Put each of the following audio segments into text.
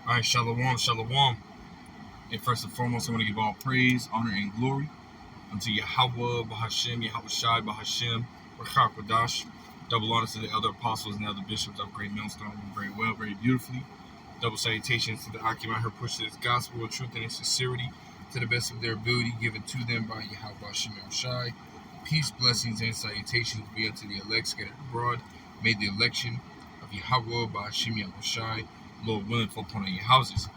All right, shalom, shalom. And first and foremost, I want to give all praise, honor, and glory unto Yahweh, Bahashem, Yahweh Shai, Bahashem, Rachak Wadash. Double honors to the elder apostles and elder bishops of Great Millstone, very well, very beautifully. Double salutations to the Akim out here pushing this gospel of truth and sincerity to the best of their ability, given to them by Yahweh Bahashem, Yahweh Shai. Peace, blessings, and salutations be unto the elect scattered abroad. May the election of Yahweh Bahashem, Yahweh Shai, Lord willing, fall upon your houses.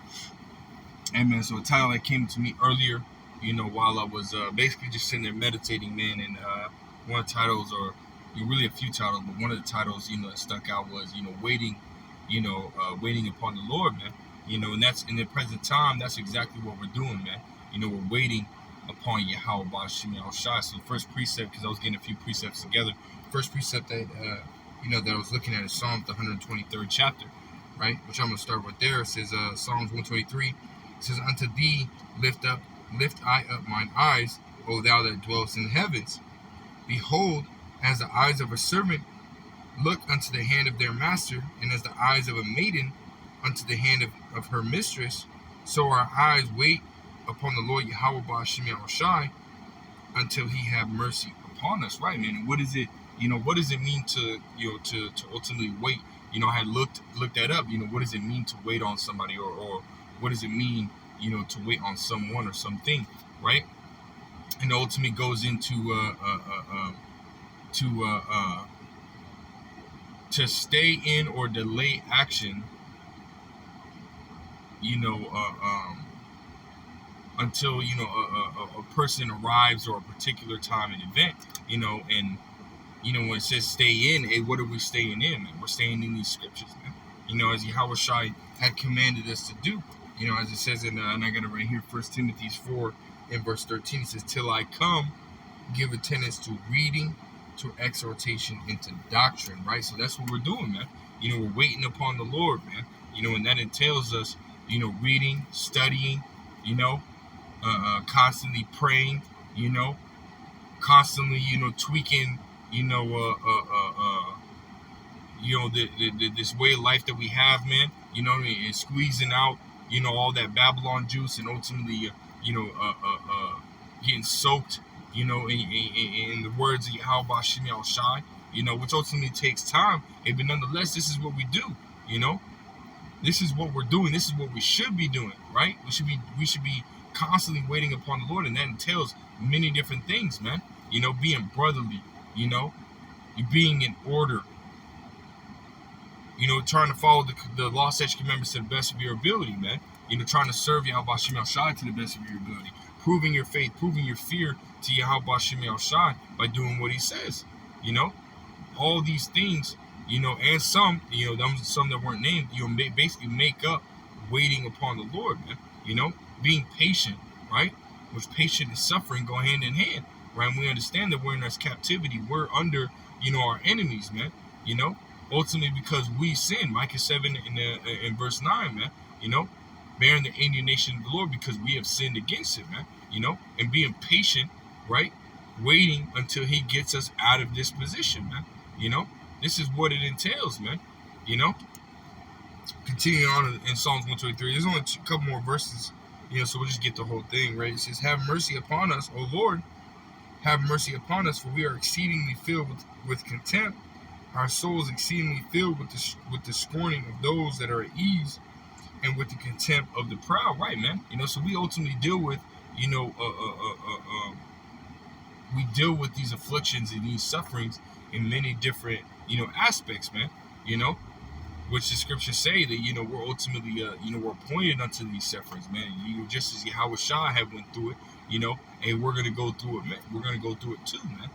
Amen. So a title that came to me earlier, while I was basically just sitting there meditating, man, and one of the titles, or really a few titles, but one of the titles, that stuck out was, waiting, waiting upon the Lord, man. And that's in the present time, that's exactly what we're doing, man. We're waiting upon Yahweh Bashim Shai. So the first precept, because I was getting a few precepts together, first precept that, that I was looking at is Psalms, the 123rd chapter, right? Which I'm going to start with there. It says, Psalms 123, it says, unto thee lift I up mine eyes, O thou that dwellest in the heavens. Behold, as the eyes of a servant look unto the hand of their master, and as the eyes of a maiden unto the hand of her mistress, so our eyes wait upon the Lord Yahweh Ba'ashem Yahushai until he have mercy upon us, right, man? And what is it, what does it mean to, to ultimately wait? I had looked that up, what does it mean to wait on somebody, or what does it mean, to wait on someone or something, right? And ultimately goes into to stay in or delay action, until a person arrives or a particular time and event, and when it says stay in, what are we staying in, man? We're staying in these scriptures, man. As Yahweh Shai had commanded us to do. As it says in, and I got it right here, 1 Timothy 4 in verse 13, it says, till I come, give attendance to reading, to exhortation, and to doctrine, right? So that's what we're doing, man. We're waiting upon the Lord, man. And that entails us, reading, studying, constantly praying, constantly, tweaking, this way of life that we have, man, and squeezing out, all that Babylon juice, and ultimately, getting soaked, in the words of Yahweh Bashim Al Shai, which ultimately takes time. But nonetheless, this is what we do, this is what we're doing. This is what we should be doing, right? We should be constantly waiting upon the Lord, and that entails many different things, man. Being brotherly, being in order, trying to follow the law, statute, commandments to the best of your ability, man. Trying to serve Yahweh Bashim Shai to the best of your ability, proving your faith, proving your fear to Yahweh Bashim Shai by doing what He says. All these things, and some, some that weren't named, basically make up waiting upon the Lord, man. Being patient, right? Which patient and suffering go hand in hand, right? And we understand that we're in this captivity. We're under, our enemies, man. Ultimately because we sin. Micah 7 in verse 9, man. Bearing the indignation of the Lord because we have sinned against Him, man. And being patient, right? Waiting until He gets us out of this position, man. This is what it entails, man. Continuing on in Psalms 123, there's only a couple more verses, so we'll just get the whole thing, right? It says, have mercy upon us, O Lord, have mercy upon us, for we are exceedingly filled with contempt. Our souls exceedingly filled with the scorning of those that are at ease, and with the contempt of the proud, right, man? So we ultimately deal with, we deal with these afflictions and these sufferings in many different, aspects, man. Which the scriptures say that, we're ultimately, we're appointed unto these sufferings, man. Just as Yahweh Shai had went through it, and we're gonna go through it, man. We're gonna go through it too, man.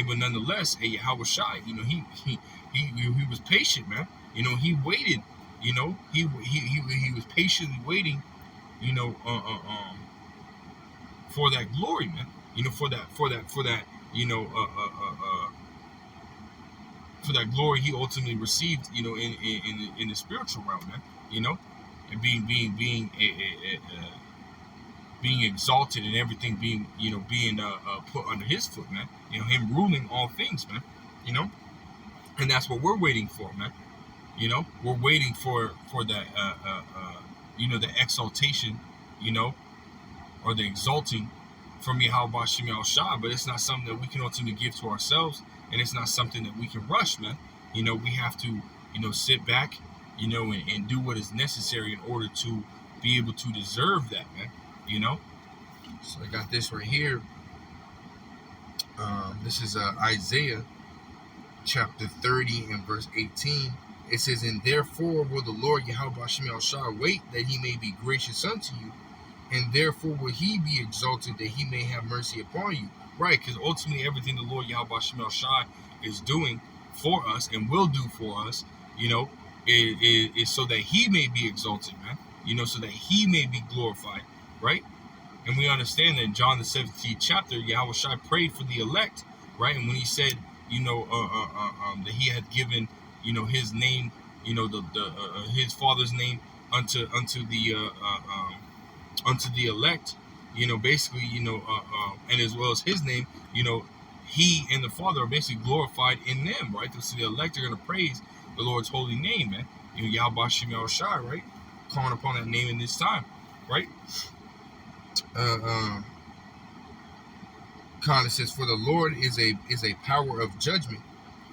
But nonetheless, Yahweh Shai, he was patient, man. He waited, he was patiently waiting, for that glory, man. For that glory he ultimately received, in the spiritual realm, man. And being exalted and everything being, put under His foot, man. Him ruling all things, man. And that's what we're waiting for, man. You know, we're waiting for that, the exaltation, you know, or the exalting from Yahweh Shem Shah, but it's not something that we can ultimately give to ourselves, and it's not something that we can rush, man. You know, we have to, sit back, and do what is necessary in order to be able to deserve that, man. You know. So I got this right here. This is Isaiah chapter 30 and verse 18. It says, "And therefore will the Lord Yahweh Shem Shah wait, that he may be gracious unto you, and therefore will he be exalted, that he may have mercy upon you." Right, because ultimately everything the Lord Yahweh Shem Shah is doing for us and will do for us, is so that he may be exalted, man. So that he may be glorified, right? And we understand that in John the 17th chapter, Yahweh Shai prayed for the elect, right? And when he said, that he had given, his name, his father's name unto the elect, basically, and as well as his name, he and the Father are basically glorified in them, right? So the elect are going to praise the Lord's holy name, man. Yahweh Shem Shai, right? Calling upon that name in this time, right? It says, "For the Lord is a power of judgment.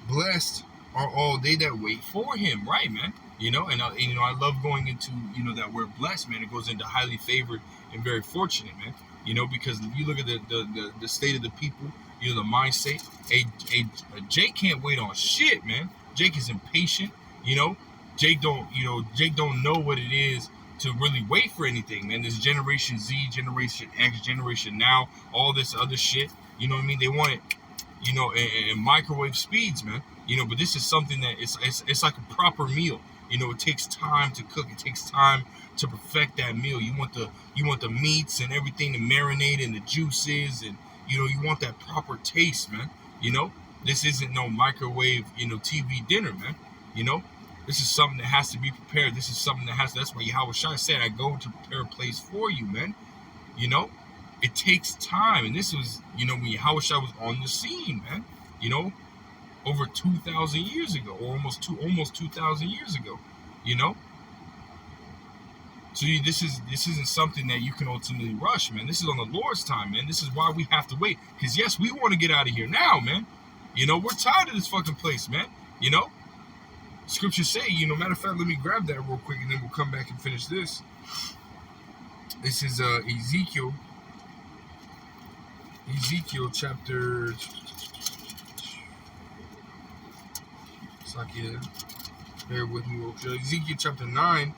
Blessed are all they that wait for him." Right, man. I love going into, that word blessed, man. It goes into highly favored and very fortunate, man. Because if you look at the state of the people, the mindset, a Jake can't wait on shit, man. Jake is impatient, Jake don't know what it is to really wait for anything, man. This Generation Z, Generation X, Generation Now, all this other shit, you know what I mean? They want it, in microwave speeds, man. But this is something that it's like a proper meal. It takes time to cook. It takes time to perfect that meal. You want the meats and everything to marinate and the juices, and you want that proper taste, man. This isn't no microwave, TV dinner, man. This is something that has to be prepared. This is something that's why Yahweh Shai said, "I go to prepare a place for you," man. It takes time. And this was, when Yahweh Shai was on the scene, man. Over 2,000 years ago, or almost 2,000 years ago, So this isn't something that you can ultimately rush, man. This is on the Lord's time, man. This is why we have to wait. Because yes, we want to get out of here now, man. We're tired of this fucking place, man. Scriptures say, matter of fact, let me grab that real quick and then we'll come back and finish this. This is Ezekiel chapter, bear with me real quick. Ezekiel chapter 9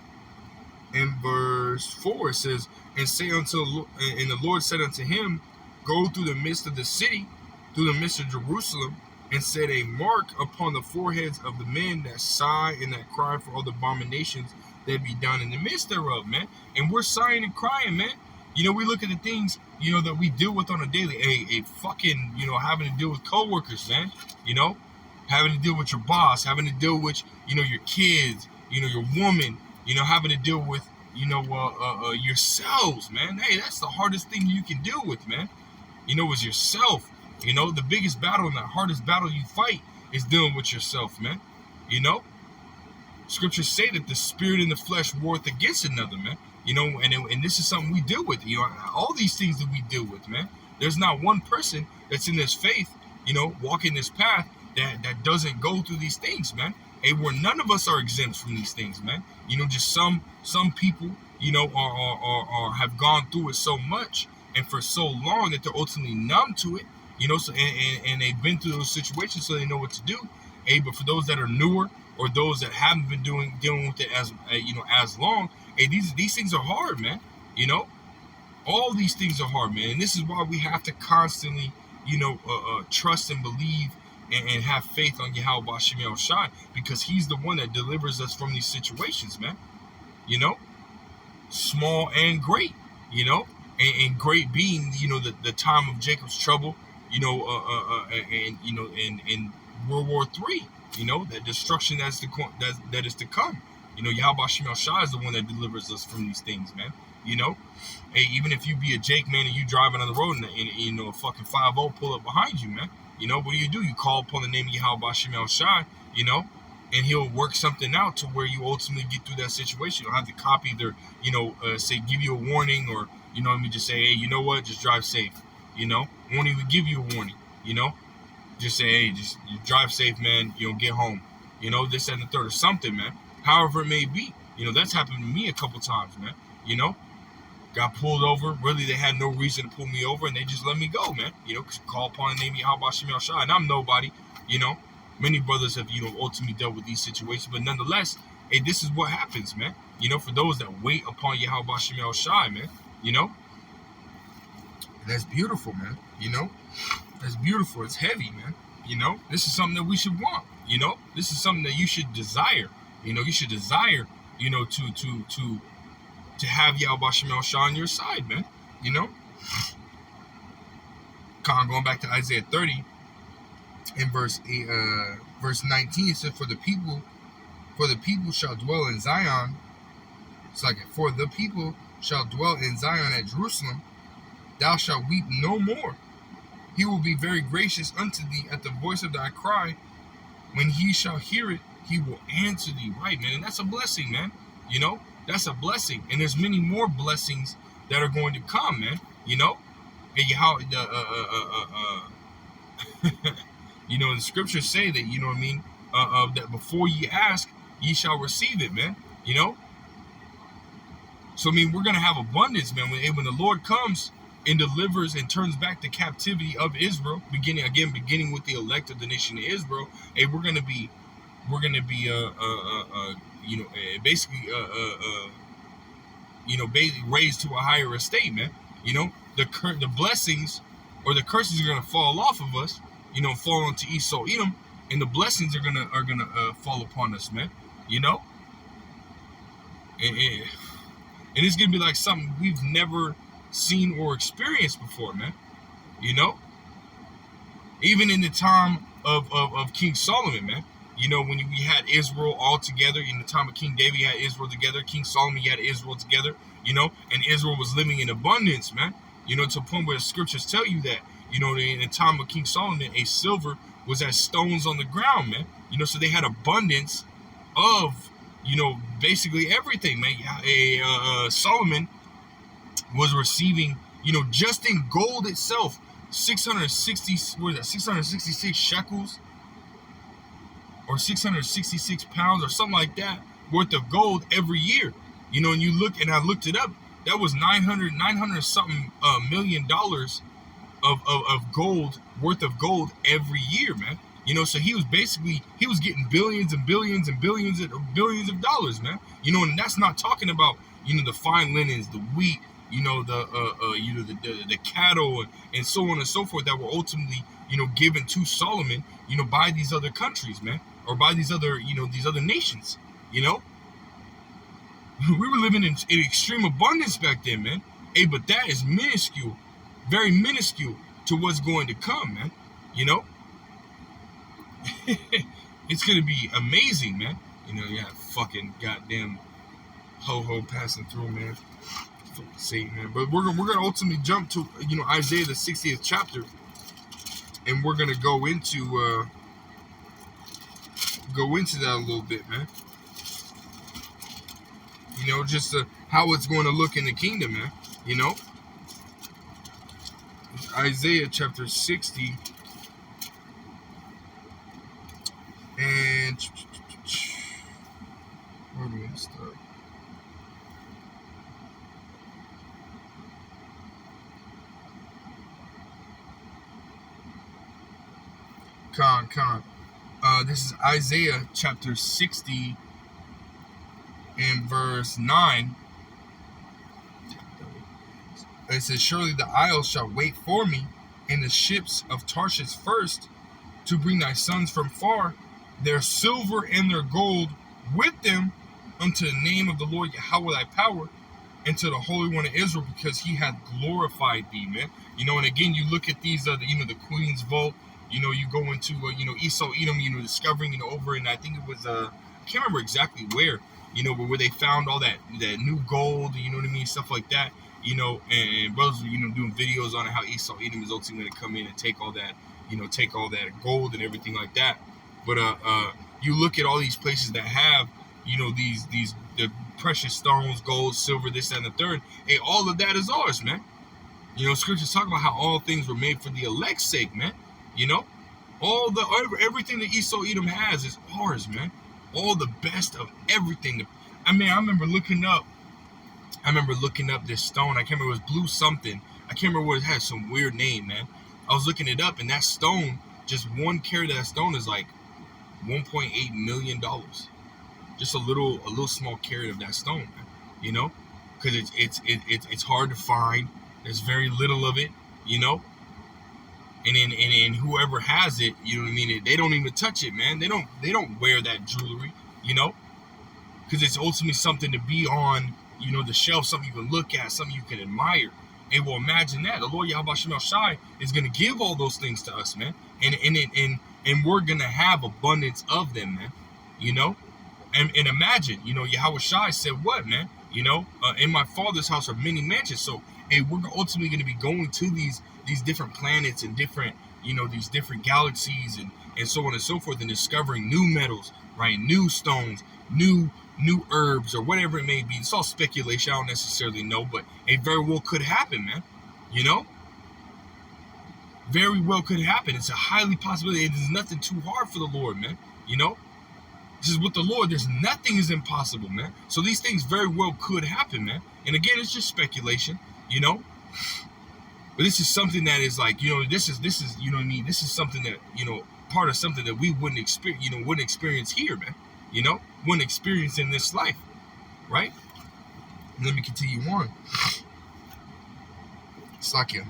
and verse 4, it says, and the Lord said unto him, "Go through the midst of the city, through the midst of Jerusalem, and set a mark upon the foreheads of the men that sigh and that cry for all the abominations that be done in the midst thereof," man. And we're sighing and crying, man. We look at the things, that we deal with on a daily, a fucking, having to deal with coworkers, man. Having to deal with your boss, having to deal with, your kids, your woman, having to deal with, yourselves, man. Hey, that's the hardest thing you can deal with, man. Is yourself. The biggest battle and the hardest battle you fight is dealing with yourself, man. Scriptures say that the spirit and the flesh warreth against another, man. And this is something we deal with. All these things that we deal with, man. There's not one person that's in this faith, walking this path that doesn't go through these things, man. Hey, where none of us are exempt from these things, man. Just some people, are have gone through it so much and for so long that they're ultimately numb to it. So and they've been through those situations, so they know what to do. Hey, but for those that are newer or those that haven't been dealing with it as long, hey, these things are hard, man. All these things are hard, man, and this is why we have to constantly, trust and believe and have faith on Yahweh Shem Shai, because He's the one that delivers us from these situations, man. Small and great, and great being, the time of Jacob's trouble. In World War III, that destruction that is to come. Yahweh Shem Shai is the one that delivers us from these things, man. Hey, even if you be a Jake, man, and you driving on the road and a fucking 5-0 pull up behind you, man. What do? You call upon the name of Yahweh Shem Shai, and he'll work something out to where you ultimately get through that situation. You'll have the cop either, say, give you a warning, or, let me just say, hey, you know what, just drive safe, won't even give you a warning, just say, hey, just you drive safe, man, get home, this and the third, or something, man, however it may be. That's happened to me a couple times, man, got pulled over. Really, they had no reason to pull me over, and they just let me go, man. Call upon the name of Yahweh Shem Shai, and I'm nobody. Many brothers have, ultimately dealt with these situations, but nonetheless, hey, this is what happens, man. For those that wait upon Yahweh Shem Shai, man. That's beautiful, man. That's beautiful. It's heavy, man. This is something that we should want. This is something that you should desire. You should desire, to have Yahweh Shem Shai on your side, man. Going back to Isaiah 30 in verse 19, it says, For the people shall dwell in Zion. It's like, for the people shall dwell in Zion at Jerusalem, thou shalt weep no more. He will be very gracious unto thee at the voice of thy cry. When he shall hear it, he will answer thee right, man. And that's a blessing, man. That's a blessing. And there's many more blessings that are going to come, man. And how the scriptures say that, that before ye ask, ye shall receive it, man. So, we're going to have abundance, man. When the Lord comes and delivers and turns back the captivity of Israel, beginning with the elect of the nation of Israel, hey, we're going to be basically raised to a higher estate, man. The blessings or the curses are going to fall off of us, fall onto Esau, Edom, and the blessings are gonna fall upon us, man. And it's gonna be like something we've never seen or experienced before, man. Even in the time of King Solomon, man. When we had Israel all together, in the time of King David, you had Israel together. King Solomon, you had Israel together, and Israel was living in abundance, man. To a point where the scriptures tell you that, in the time of King Solomon, a silver was as stones on the ground, man. So they had abundance of, basically everything, man. Solomon was receiving, just in gold itself, 666 shekels, or 666 pounds, or something like that, worth of gold every year. And you look, and I looked it up, that was 900 something $million of gold, worth of gold every year, man. So he was getting billions and billions and billions of dollars, man. And that's not talking about, the fine linens, the wheat, the cattle, and so on and so forth, that were ultimately, given to Solomon, by these other countries, man, or by these other nations. We were living in extreme abundance back then, man. Hey, but that is minuscule, very minuscule to what's going to come, man. It's gonna be amazing, man. You have fucking goddamn ho passing through, man. Fucking Satan, man. But we're gonna ultimately jump to Isaiah the 60th chapter, and we're gonna go into that a little bit, man. Just how it's going to look in the kingdom, man. Isaiah chapter 60. And where do we start? This is Isaiah chapter 60 and verse 9. It says, Surely the isles shall wait for me, and the ships of Tarshish first, to bring thy sons from far, their silver and their gold with them, unto the name of the Lord Yahweh thy power, and to the Holy One of Israel, because he hath glorified thee, man. And again, you look at these, the Queen's Vault. You go into, Esau, Edom, discovering, over, and I think it was, I can't remember exactly where, but where they found all that new gold, stuff like that, and brothers, doing videos on how Esau, Edom is ultimately going to come in and take all that, take all that gold and everything like that. But You look at all these places that have, the precious stones, gold, silver, this, and the third. Hey, all of that is ours, man. Scriptures talk about how all things were made for the elect's sake, man. Everything that Esau Edom has is ours, man. All the best of everything. I remember looking up this stone. I can't remember, it was blue something. I can't remember what it had, some weird name, man. I was looking it up, and that stone, just one carat of that stone is like $1.8 million. Just a little small carat of that stone, man. Because it's hard to find. There's very little of it, and whoever has it, you know what I mean, they don't even touch it, man. They don't wear that jewelry, because it's ultimately something to be on, the shelf, something you can look at, something you can admire. And well, imagine that the Lord Yahweh Shem El Shai is going to give all those things to us, man, and we're going to have abundance of them, man. And imagine, Yahweh Shai said what, man? In my Father's house are many mansions. So, hey, we're ultimately going to be going to these different planets and different, these different galaxies and so on and so forth, and discovering new metals, right? New stones, new herbs, or whatever it may be. It's all speculation. I don't necessarily know, but it very well could happen, man. Very well could happen. It's a highly possibility. There's nothing too hard for the Lord, man. This is with the Lord. There's nothing is impossible, man. So these things very well could happen, man. And again, it's just speculation, But this is something that is like, this is, you know what I mean? This is something that, part of something that we wouldn't experience here, man. Wouldn't experience in this life, right? Let me continue on. Slakia.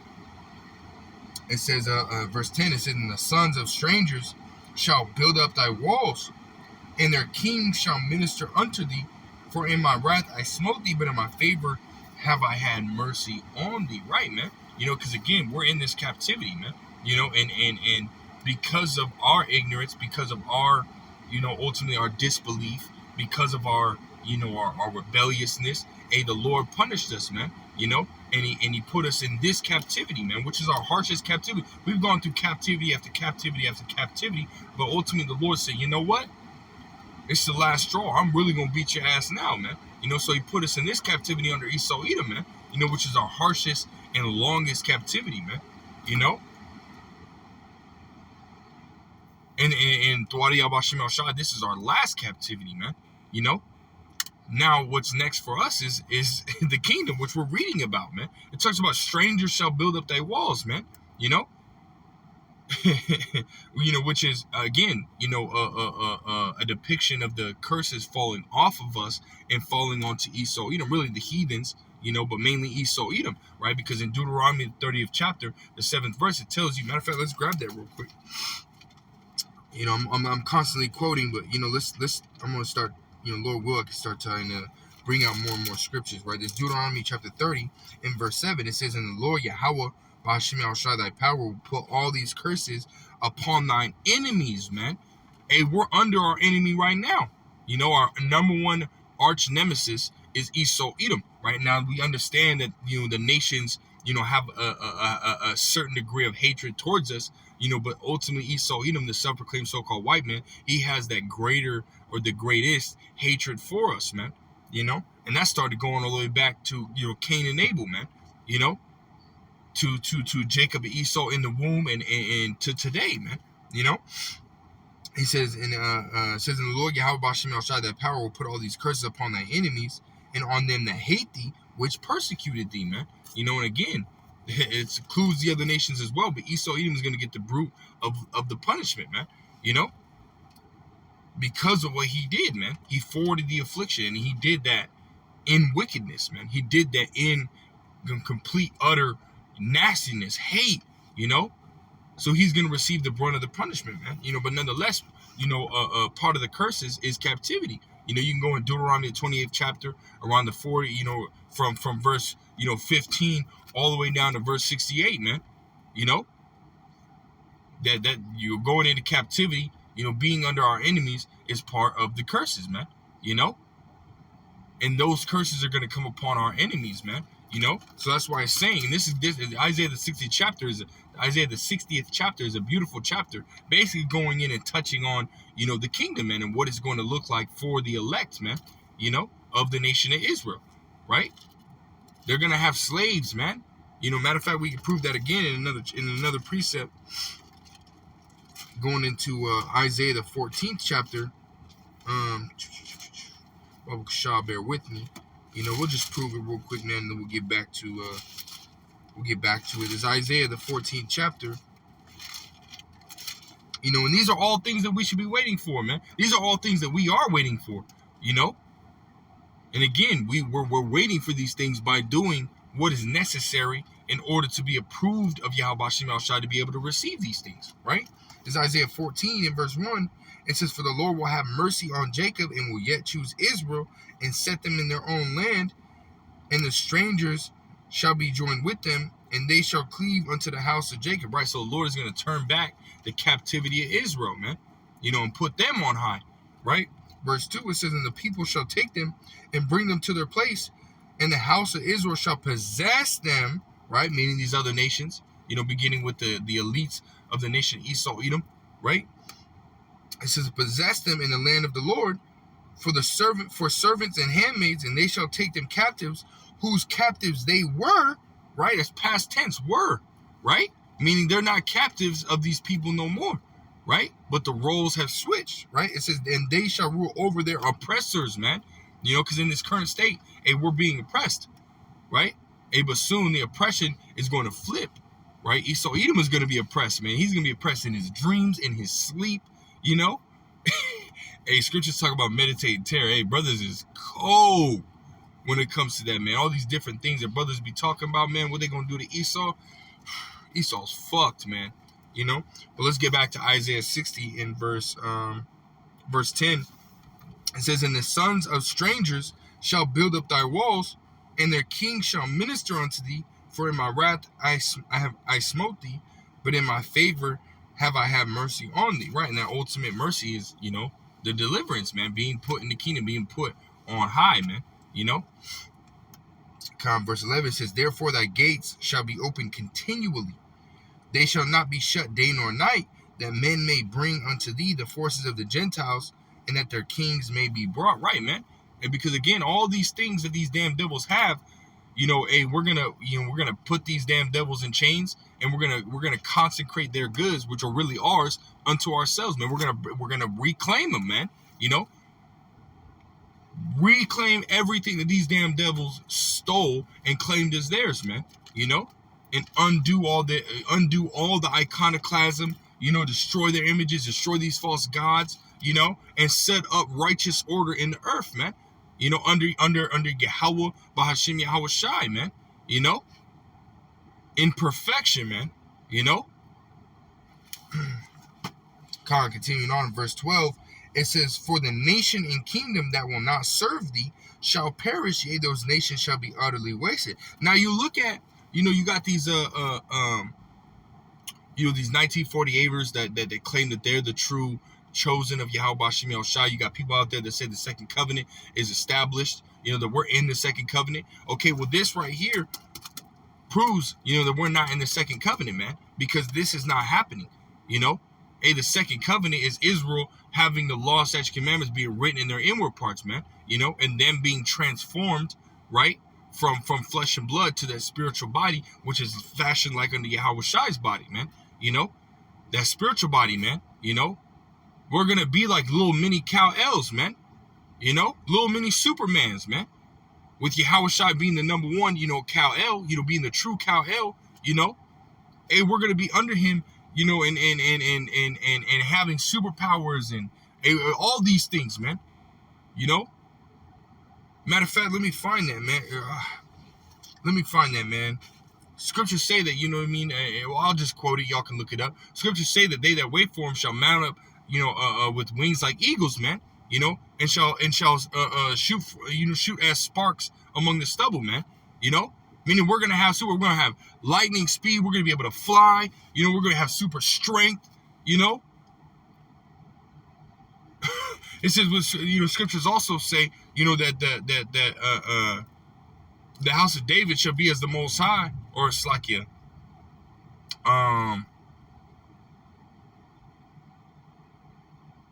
It says, verse 10, it says, and the sons of strangers shall build up thy walls, and their kings shall minister unto thee. For in my wrath I smote thee, but in my favor have I had mercy on thee. Right, man? Because again, we're in this captivity, man. And because of our ignorance, because of our, ultimately our disbelief, because of our, our rebelliousness, the Lord punished us, man. And he put us in this captivity, man, which is our harshest captivity. We've gone through captivity after captivity after captivity, but ultimately the Lord said, you know what? It's the last straw. I'm really going to beat your ass now, man. So he put us in this captivity under Esau Edom, man, which is our harshest and longest captivity, man, And Thwadi Yahweh Shem El Shai, this is our last captivity, man, Now what's next for us is the kingdom, which we're reading about, man. It talks about strangers shall build up thy walls, man, which is again, a depiction of the curses falling off of us and falling onto Esau Edom, really the heathens, but mainly Esau Edom, right? Because in Deuteronomy, the 30th chapter, the 7th verse, it tells you. Matter of fact, let's grab that real quick. I'm constantly quoting, but let's I'm gonna start. Lord will, I can start trying to bring out more and more scriptures, right? There's Deuteronomy chapter 30 in verse 7. It says, "And the Lord Yahweh Ba'ashem El Shai, thy power will put all these curses upon thine enemies," man. Hey, we're under our enemy right now. Our number one arch nemesis is Esau Edom. Right now, we understand that the nations have a certain degree of hatred towards us. But ultimately Esau Edom, the self-proclaimed so-called white man, he has that greater or the greatest hatred for us, man. And that started going all the way back to Cain and Abel, man. To Jacob and Esau in the womb and to today, man. He says in the Lord Yahweh Ba'ashem El Shai, that power will put all these curses upon thy enemies and on them that hate thee, which persecuted thee, man. And again, it includes the other nations as well, but Esau Edom is going to get the brunt of the punishment, man. Because of what he did, man. He forwarded the affliction, and he did that in wickedness, man. He did that in complete, utter nastiness, hate, So he's going to receive the brunt of the punishment, man. But nonetheless, part of the curses is captivity. You can go in Deuteronomy 28th chapter, around the 40, from verse, 15 all the way down to verse 68, man. That you're going into captivity, being under our enemies is part of the curses, man. And those curses are going to come upon our enemies, man. You know, so that's why it's saying, and this is Isaiah the 60th chapter is a beautiful chapter, basically going in and touching on, you know, the kingdom, man, and what it's going to look like for the elect, man, you know, of the nation of Israel, right? They're gonna have slaves, man. You know, matter of fact, we can prove that again in another precept, going into Isaiah the 14th chapter. Shah, bear with me. You know, we'll just prove it real quick, man, and then we'll get back to it. It's Isaiah the 14th chapter. You know, and these are all things that we should be waiting for, man. These are all things that we are waiting for, you know. And again, we're waiting for these things by doing what is necessary in order to be approved of Yahweh Shem Al Shai, to be able to receive these things, right? It's Isaiah 14 in verse 1. It says, "For the Lord will have mercy on Jacob and will yet choose Israel and set them in their own land, and the strangers shall be joined with them, and they shall cleave unto the house of Jacob," right? So the Lord is going to turn back the captivity of Israel, man, you know, and put them on high, right? Verse 2, it says, "And the people shall take them and bring them to their place, and the house of Israel shall possess them," right? Meaning these other nations, you know, beginning with the elites of the nation Esau, Edom, right? It says, "Possess them in the land of the Lord for servants and handmaids, and they shall take them captives, whose captives they were," right? It's past tense, were, right? Meaning they're not captives of these people no more, right? But the roles have switched, right? It says, "And they shall rule over their oppressors," man. You know, because in this current state, hey, we're being oppressed, right? Hey, but soon the oppression is going to flip, right? So Edom is going to be oppressed, man. He's going to be oppressed in his dreams, in his sleep, you know? Hey, scriptures talk about meditating terror. Hey, brothers is cold when it comes to that, man. All these different things that brothers be talking about, man, what they going to do to Esau? Esau's fucked, man, you know? But let's get back to Isaiah 60 in verse 10. It says, "And the sons of strangers shall build up thy walls, and their kings shall minister unto thee. For in my wrath I smote thee, but in my favor have I had mercy on thee." Right, and that ultimate mercy is, you know, the deliverance, man, being put in the kingdom, being put on high, man, you know. Verse 11 says, "Therefore thy gates shall be open continually. They shall not be shut day nor night, that men may bring unto thee the forces of the Gentiles, and that their kings may be brought." Right, man. And because again, all these things that these damn devils have, you know, hey, we're gonna put these damn devils in chains, and we're gonna consecrate their goods, which are really ours, unto ourselves, man. We're gonna reclaim them, man. You know, reclaim everything that these damn devils stole and claimed as theirs, man. You know, and undo all the iconoclasm. You know, destroy their images, destroy these false gods. You know, and set up righteous order in the earth, man. You know, under Yahweh, Bahashim Yahweh Shai, man. You know, in perfection, man. You know. Continuing on in verse 12, it says, "For the nation and kingdom that will not serve thee shall perish, yea, those nations shall be utterly wasted." Now you look at, you know, you got these you know, these 1948ers that claim that they're the true chosen of Yahweh Shem El Shai. You got people out there that say the second covenant is established, you know, that we're in the second covenant. Okay, well, this right here proves, you know, that we're not in the second covenant, man, because this is not happening, you know. Hey, the second covenant is Israel having the law, statutes, commandments being written in their inward parts, man, you know, and them being transformed, right, from flesh and blood to that spiritual body, which is fashioned like unto Yahweh Shai's body, man, you know, that spiritual body, man, you know. We're going to be like little mini Kal-Els, man. You know, little mini Supermans, man. With Yahweh Shai being the number one, you know, Kal-El, you know, being the true Kal-El, you know. Hey, we're going to be under him, you know, and having superpowers and all these things, man. You know. Matter of fact, let me find that, man. Scriptures say that, you know what I mean? Well, I'll just quote it. Y'all can look it up. Scriptures say that they that wait for him shall mount up, you know, with wings like eagles, man. You know, and shall shoot as sparks among the stubble, man. You know, meaning we're gonna have lightning speed. We're gonna be able to fly. You know, we're gonna have super strength. You know, it says, you know, scriptures also say, you know, that The house of David shall be as the Most High, or Slakia.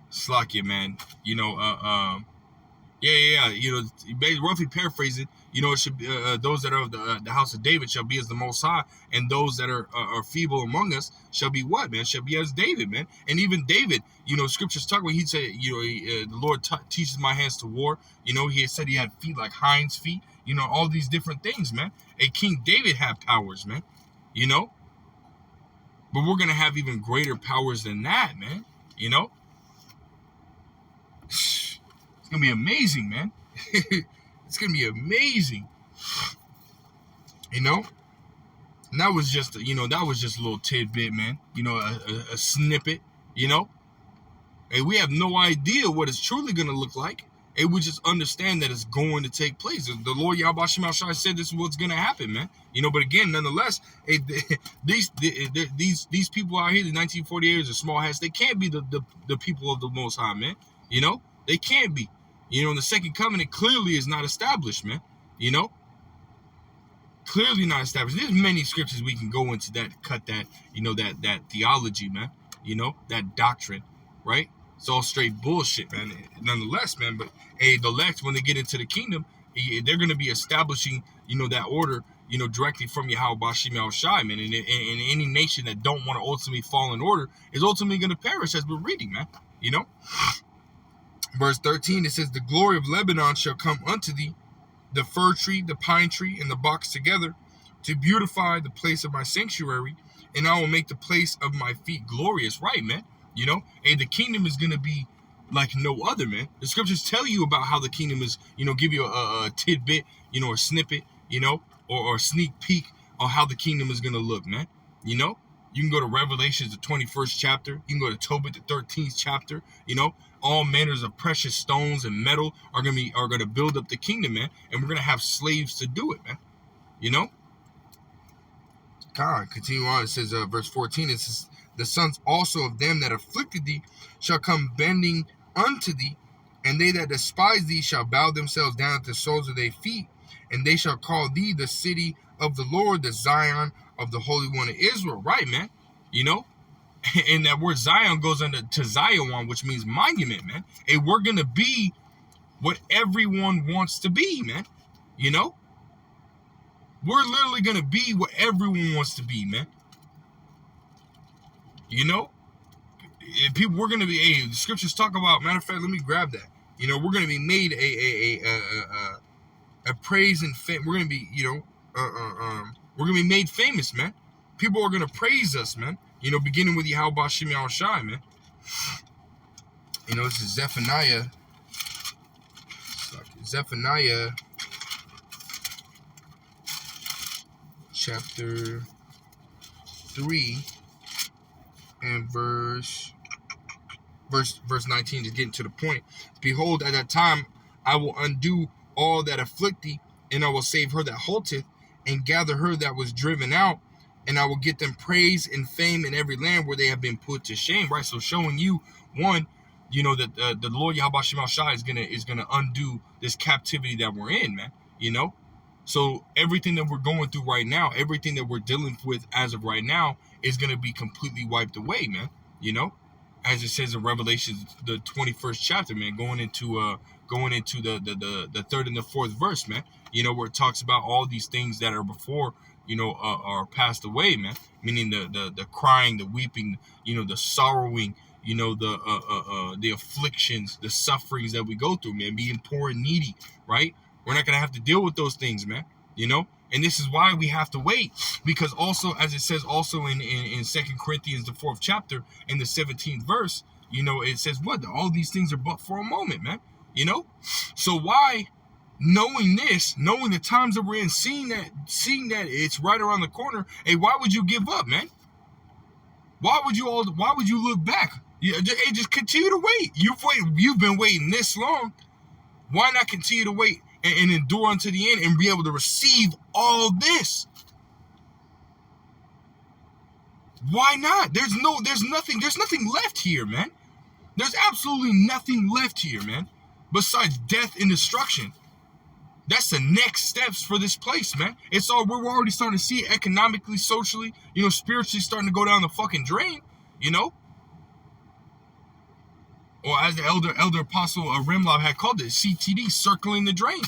Slakia, man. Roughly paraphrasing, it should be those that are of the house of David shall be as the Most High, and those that are feeble among us shall be what, man? Shall be as David, man. And even David, scriptures talk about, he'd say, the Lord teaches my hands to war. He had said he had feet like hinds feet. All these different things, man. And King David had powers, man. But we're gonna have even greater powers than that, man. It's gonna be amazing, man. It's gonna be amazing. And that was just a little tidbit, man. A snippet. And we have no idea what it's truly gonna look like. And we just understand that it's going to take place. The Lord Yahweh Shem Shai said this is what's gonna happen, man. But again, nonetheless, these people out here, the 1948ers, the small hats, they can't be the people of the Most High, man. They can't be. The second covenant clearly is not established, man. Clearly not established. There's many scriptures we can go into that, cut that, that theology, man. That doctrine, right? It's all straight bullshit, man. Nonetheless, man. But the elect, when they get into the kingdom, they're going to be establishing, that order, directly from Yahweh Bashim Al Shai, man. And any nation that don't want to ultimately fall in order is ultimately going to perish, as we're reading, man. Verse 13, it says, the glory of Lebanon shall come unto thee, the fir tree, the pine tree, and the box together, to beautify the place of my sanctuary, and I will make the place of my feet glorious. Right, man. The kingdom is going to be like no other, man. The scriptures tell you about how the kingdom is, give you a tidbit, a snippet, or a sneak peek on how the kingdom is going to look, man. You can go to Revelations, the 21st chapter. You can go to Tobit, the 13th chapter. All manners of precious stones and metal are gonna build up the kingdom, man. And we're gonna have slaves to do it, man. God, continue on. It says, verse 14. It says, the sons also of them that afflicted thee shall come bending unto thee, and they that despise thee shall bow themselves down at the soles of their feet, and they shall call thee the city of the Lord, the Zion of the Holy One of Israel. Right, man. And that word Zion goes to Zion, which means monument, man. And we're going to be what everyone wants to be, man. We're literally going to be what everyone wants to be, man. We're going to be, the scriptures talk about, matter of fact, let me grab that. We're going to be made a praise and fame. We're going to be, we're going to be made famous, man. People are going to praise us, man. Beginning with Yahweh Shem Al Shai, man. This is Zephaniah chapter 3 and verse 19, just getting to the point. Behold, at that time I will undo all that afflict thee, and I will save her that halteth, and gather her that was driven out, and I will get them praise and fame in every land where they have been put to shame. Right. So showing you, one, that the Lord Yahweh Shem Al Shai is gonna undo this captivity that we're in, man. So everything that we're going through right now, everything that we're dealing with as of right now, is gonna be completely wiped away, man. As it says in Revelation, the 21st chapter, man, going into the third and the fourth verse, man. Where it talks about all these things that are before, are passed away, man. Meaning the crying, the weeping, the sorrowing, the afflictions, the sufferings that we go through, man. Being poor and needy, right? We're not gonna have to deal with those things, man. And this is why we have to wait, because also, as it says also in 2 Corinthians, the 4th chapter, in the 17th verse, it says what? All these things are but for a moment, man. So why? Knowing this, knowing the times that we're in, seeing that it's right around the corner, hey, why would you give up, man? Why would you look back? Hey, just continue to wait. You've been waiting this long. Why not continue to wait and endure unto the end and be able to receive all this? Why not? There's nothing left here, man. There's absolutely nothing left here, man, besides death and destruction. That's the next steps for this place, man. It's all we're already starting to see it economically, socially, spiritually starting to go down the fucking drain, Or as the elder apostle Rimlob had called it, CTD, circling the drain.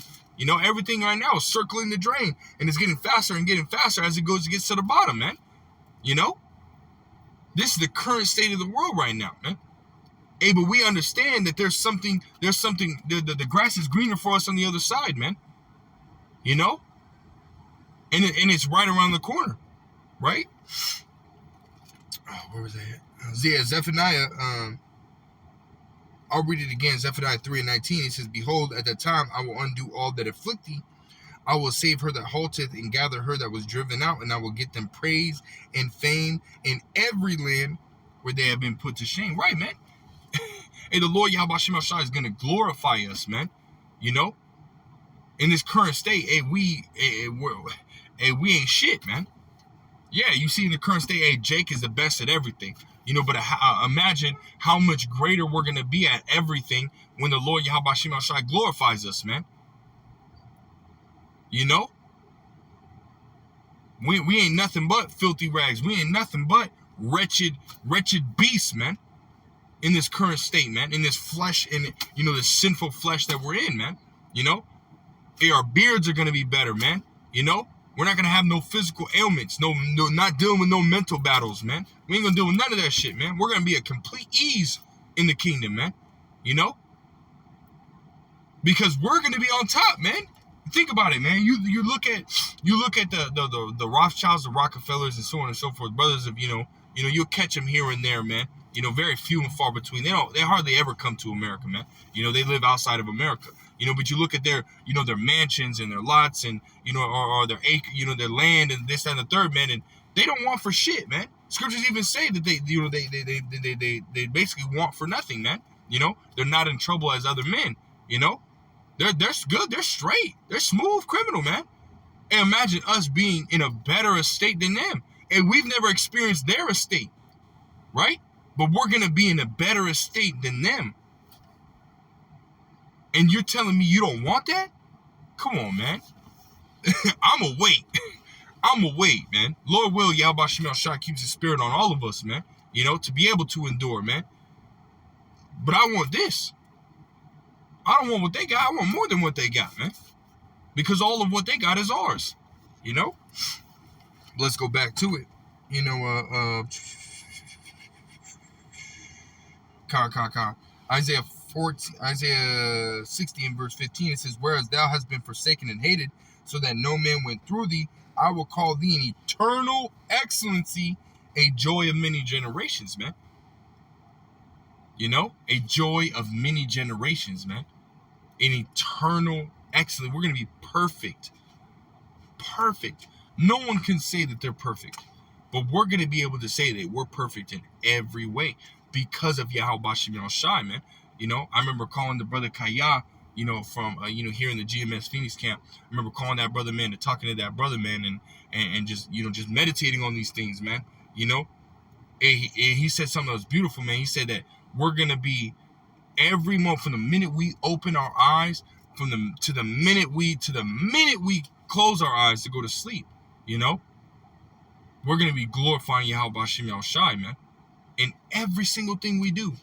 Everything right now is circling the drain, and it's getting faster and getting faster as it gets to the bottom, man. This is the current state of the world right now, man. Hey, but we understand that there's something, the grass is greener for us on the other side, man. And it's right around the corner, right? Oh, where was that? Yeah, Zephaniah, I'll read it again, Zephaniah 3:19. It says, behold, at that time I will undo all that afflict thee. I will save her that halteth and gather her that was driven out, and I will get them praise and fame in every land where they have been put to shame. Right, man? Hey, the Lord Yahweh Shem Shai is going to glorify us, man. In this current state, we ain't shit, man. Yeah, you see in the current state, Jake is the best at everything. But imagine how much greater we're going to be at everything when the Lord Yahweh Shem Shai glorifies us, man. We ain't nothing but filthy rags. We ain't nothing but wretched beasts, man. In this current state, man. In this flesh, and this sinful flesh that we're in, man. Hey, our beards are going to be better, man. We're not going to have no physical ailments. No, not dealing with no mental battles, man. We ain't going to deal with none of that shit, man. We're going to be at complete ease in the kingdom, man. Because we're going to be on top, man. Think about it, man. You look at the Rothschilds, the Rockefellers, and so on and so forth. Brothers of, you'll catch them here and there, man. Very few and far between. They hardly ever come to America, man. They live outside of America. But you look at their, their mansions and their lots and, or their acre, their land and this and the third, man. And they don't want for shit, man. Scriptures even say that they basically want for nothing, man. They're not in trouble as other men. They're good. They're straight. They're smooth criminal, man. And imagine us being in a better estate than them. And we've never experienced their estate, right? But we're going to be in a better estate than them. And you're telling me you don't want that? Come on, man. I'm a wait, man. Lord will, Yahweh Shem Shai keeps his spirit on all of us, man. To be able to endure, man. But I want this. I don't want what they got. I want more than what they got, man. Because all of what they got is ours. Let's go back to it. Isaiah 60 and verse 15, it says, whereas thou hast been forsaken and hated, so that no man went through thee, I will call thee an eternal excellency, a joy of many generations, man. A joy of many generations, man. An eternal excellence. We're going to be perfect. Perfect. No one can say that they're perfect, but we're going to be able to say that we're perfect in every way because of Yahweh Shem Shai, man. I remember calling the brother Kaya, from, here in the GMS Phoenix camp. I remember calling that brother, man, and talking to that brother, man, and just, just meditating on these things, man. And he said something that was beautiful, man. He said that we're going to be every month from the minute we open our eyes, to the minute we close our eyes to go to sleep, we're going to be glorifying Yahweh Shem Shai, man, in every single thing we do.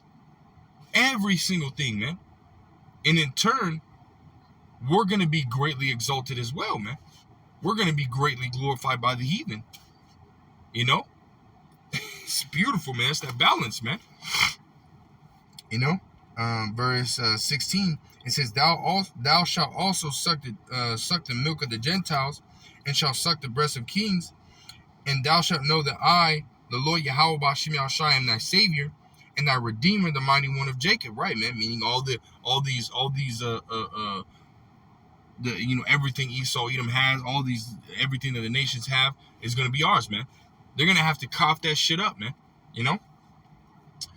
Every single thing, man. And in turn, we're going to be greatly exalted as well, man. We're going to be greatly glorified by the heathen. It's beautiful, man. It's that balance, man. Verse 16, it says, thou shalt also suck the milk of the Gentiles, and shalt suck the breast of kings, and thou shalt know that I, the Lord Yahweh Shem Shai, am thy Savior, and thy Redeemer, the mighty one of Jacob. Right, man. Meaning all these everything Esau, Edom has, everything that the nations have is going to be ours, man. They're going to have to cough that shit up, man.